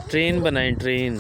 Train बनाए train.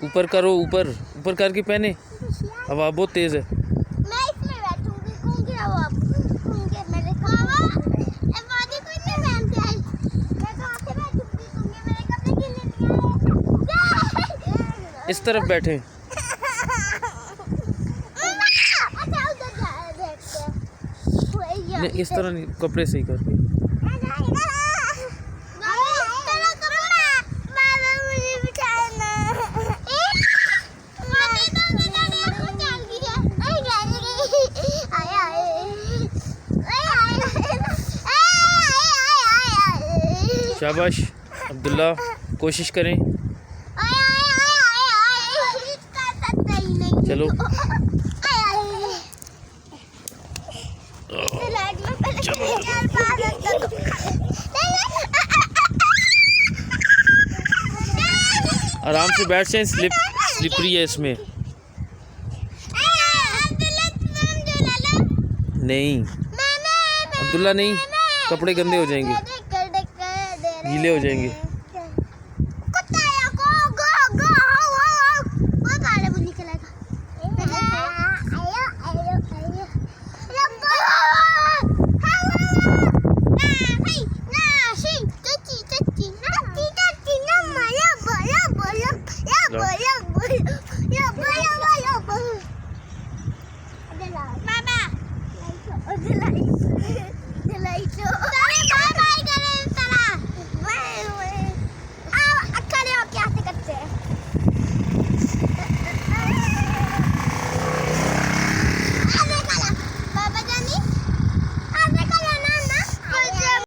ऊपर करो, ऊपर ऊपर करके पहने। हवा बहुत तेज है। मैं इसमें बैठूंगी, कूंगी अब कूंगी मेरे खावा ए वादी कोई नहीं पहनते आई। मैं कहां से बैठूंगी, कूंगी मेरे कपड़े गिले नहीं आए। इस तरफ बैठे। अच्छा उधर जा देखते हैं। नहीं, इस तरह नहीं, कपड़े सही करके। शाबाश अब्दुल्ला, कोशिश करें। चलो आराम से बैठ जाए, स्लिपरी है इसमें। नहीं अब्दुल्ला नहीं, कपड़े गंदे हो जाएंगे, गीले हो जाएंगे।